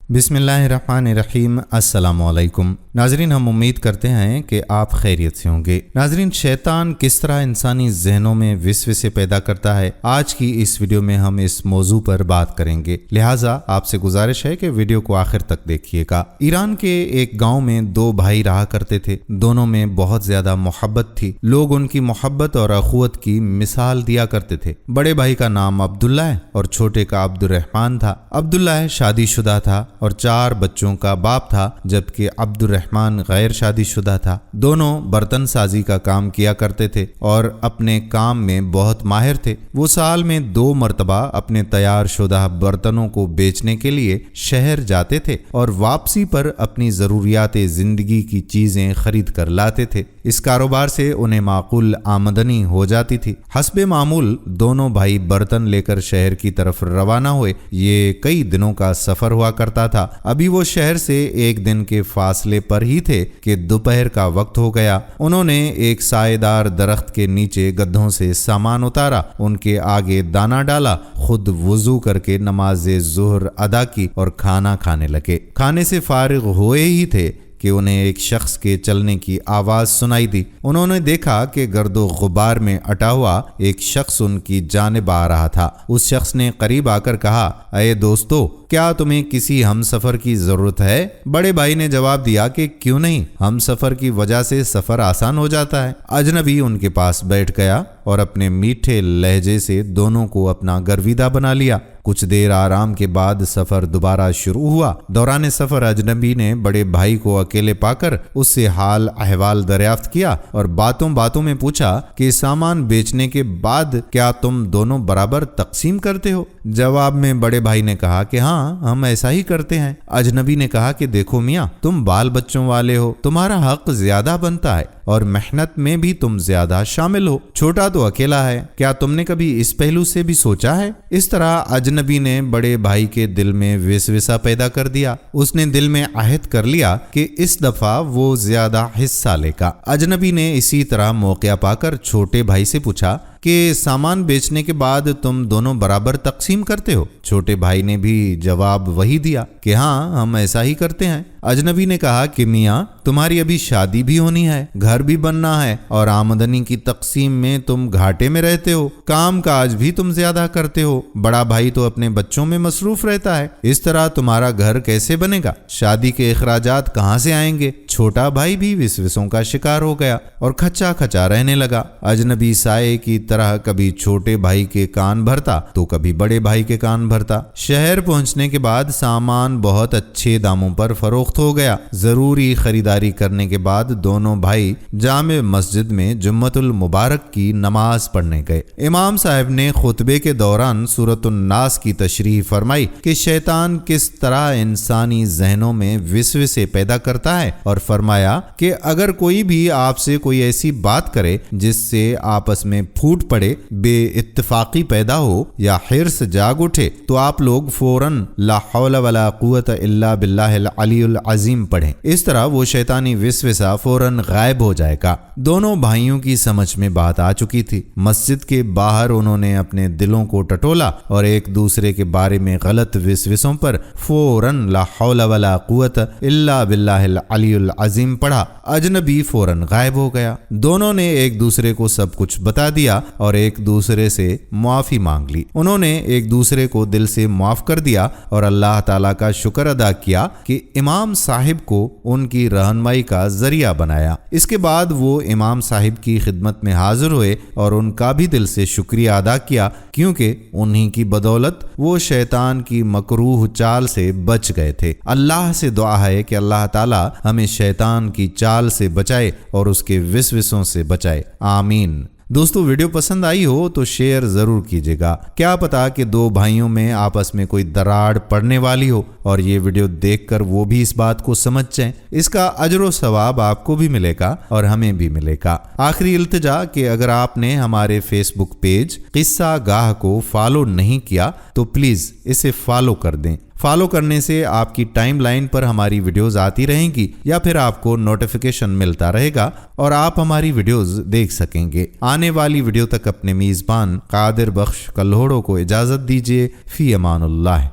बिस्मिल्लाहिर्रहमानिर्रहीम। अस्सलाम वालेकुम नाजरीन, हम उम्मीद करते हैं कि आप खैरियत से होंगे। नाजरीन, शैतान किस तरह इंसानी जहनों में विसवसे पैदा करता है, आज की इस वीडियो में हम इस मौजू पर बात करेंगे। लिहाजा आपसे गुजारिश है कि वीडियो को आखिर तक देखिएगा। ईरान के एक गांव में दो भाई रहा करते थे। दोनों में बहुत ज्यादा मोहब्बत थी। लोग उनकी मोहब्बत और अखुवत की मिसाल दिया करते थे। बड़े भाई का नाम अब्दुल्ला है और छोटे का अब्दुर्रहमान था। अब्दुल्ला शादीशुदा था और 4 बच्चों का बाप था, जबकि अब्दुर्रहमान गैर शादीशुदा था। दोनों बर्तन साजी का काम किया करते थे और अपने काम में बहुत माहिर थे। वो साल में 2 मरतबा अपने तैयार शुदा बर्तनों को बेचने के लिए शहर जाते थे और वापसी पर अपनी ज़रूरियात जिंदगी की चीजें खरीद कर लाते थे। इस कारोबार से उन्हें माकूल आमदनी हो जाती थी। हस्बे मामूल दोनों भाई बर्तन लेकर शहर की तरफ रवाना हुए। ये कई दिनों का सफर हुआ करता था। अभी वो शहर से एक दिन के फासले पर ही थे कि दोपहर का वक्त हो गया। उन्होंने एक सायेदार दरख्त के नीचे गड्ढों से सामान उतारा, उनके आगे दाना डाला, खुद वुजू करके नमाज ज़ुहर अदा की और खाना खाने लगे। खाने से फारिग हुए ही थे कि उन्हें एक शख्स के चलने की आवाज सुनाई दी। उन्होंने देखा कि गर्दो गुबार में अटा हुआ एक शख्स उनकी जानिब आ रहा था। उस शख्स ने करीब आकर कहा, अये दोस्तों, क्या तुम्हें किसी हमसफर की जरूरत है? बड़े भाई ने जवाब दिया कि क्यों नहीं, हमसफर की वजह से सफर आसान हो जाता है। अजनबी उनके पास बैठ गया और अपने मीठे लहजे से दोनों को अपना गर्विदा बना लिया। कुछ देर आराम के बाद सफर दोबारा शुरू हुआ। दौरान सफर अजनबी ने बड़े भाई को अकेले पाकर उससे हाल अहवाल दरियाफ्त किया और बातों बातों में पूछा कि सामान बेचने के बाद क्या तुम दोनों बराबर तकसीम करते हो? जवाब में बड़े भाई ने कहा कि हाँ, हम ऐसा ही करते हैं। अजनबी ने कहा कि देखो मियाँ, तुम बाल बच्चों वाले हो, तुम्हारा हक ज्यादा बनता है और मेहनत में भी तुम ज्यादा शामिल हो। छोटा तो अकेला है, क्या तुमने कभी इस पहलू से भी सोचा है? इस तरह अजनबी ने बड़े भाई के दिल में विसविसा पैदा कर दिया। उसने दिल में अहद कर लिया कि इस दफा वो ज्यादा हिस्सा लेगा। अजनबी ने इसी तरह मौका पाकर छोटे भाई से पूछा कि सामान बेचने के बाद तुम दोनों बराबर तकसीम करते हो? छोटे भाई ने भी जवाब वही दिया कि हाँ, हम ऐसा ही करते हैं। अजनबी ने कहा कि मियाँ, तुम्हारी अभी शादी भी होनी है, घर भी बनना है और आमदनी की तकसीम में तुम घाटे में रहते हो। काम काज भी तुम ज्यादा करते हो। बड़ा भाई तो अपने बच्चों में मसरूफ रहता है। इस तरह तुम्हारा घर कैसे बनेगा? शादी के अखराजात कहाँ से आएंगे? छोटा भाई भी विसविसों का शिकार हो गया और खच्चा खचा रहने लगा। अजनबी साये की तरह कभी छोटे भाई के कान भरता तो कभी बड़े भाई के कान भरता। शहर पहुंचने के बाद सामान बहुत अच्छे दामों पर फरोख्त हो गया। जरूरी खरीदारी करने के बाद दोनों भाई जामे मस्जिद में जुम्मतुल मुबारक की नमाज पढ़ने गए। इमाम साहब ने खुतबे के दौरान सूरतुन नास की तशरीह फरमाई कि शैतान किस तरह इंसानी जहनों में विसवसे पैदा करता है और फरमाया कि अगर कोई भी आपसे कोई ऐसी बात करे जिससे आपस में फूट पड़े, बेइत्तेफाकी पैदा हो या हिर्स जाग उठे, तो आप लोग फौरन ला हौला वला कुव्वत इल्ला बिल्लाहिल अलीयुल अजीम पढ़ें। इस तरह वो शैतानी विसवसा फौरन गायब हो जाएगा। दोनों भाइयों की समझ में बात आ चुकी थी। मस्जिद के बाहर उन्होंने अपने दिलों को टटोला और एक दूसरे के बारे में गलत विसवसों पर फौरन ला हौला वला कुव्वत इल्ला बिल्लाहिल अलीयुल अजीम पढ़ा। अजनबी फौरन गायब हो गया। दोनों ने एक दूसरे को सब कुछ बता दिया और एक दूसरे से मुआफी मांग ली। उन्होंने एक दूसरे को दिल से माफ कर दिया और अल्लाह ताला का शुक्र अदा किया कि इमाम साहिब को उनकी रहनुमाई का जरिया बनाया। इसके बाद वो इमाम साहिब की खिदमत में हाजिर हुए और उनका भी दिल से शुक्रिया अदा किया, क्योंकि उन्हीं की बदौलत वो शैतान की मकरूह चाल से बच गए थे। अल्लाह से दुआ है कि अल्लाह ताला हमें शैतान की चाल से बचाए और उसके विसविसों से बचाए। आमीन। दोस्तों, वीडियो पसंद आई हो तो शेयर जरूर कीजिएगा। क्या पता कि 2 भाइयों में आपस में कोई दरार पड़ने वाली हो और ये वीडियो देखकर वो भी इस बात को समझ जाएं। इसका अजर सवाब आपको भी मिलेगा और हमें भी मिलेगा। आखिरी इल्तिजा कि अगर आपने हमारे फेसबुक पेज किस्सा गाह को फॉलो नहीं किया तो प्लीज इसे फॉलो कर दें। फॉलो करने से आपकी टाइमलाइन पर हमारी वीडियोस आती रहेंगी या फिर आपको नोटिफिकेशन मिलता रहेगा और आप हमारी वीडियोस देख सकेंगे। आने वाली वीडियो तक अपने मेज़बान कादिर बख्श कल्होड़ो को इजाज़त दीजिए। फी अमानुल्लाह।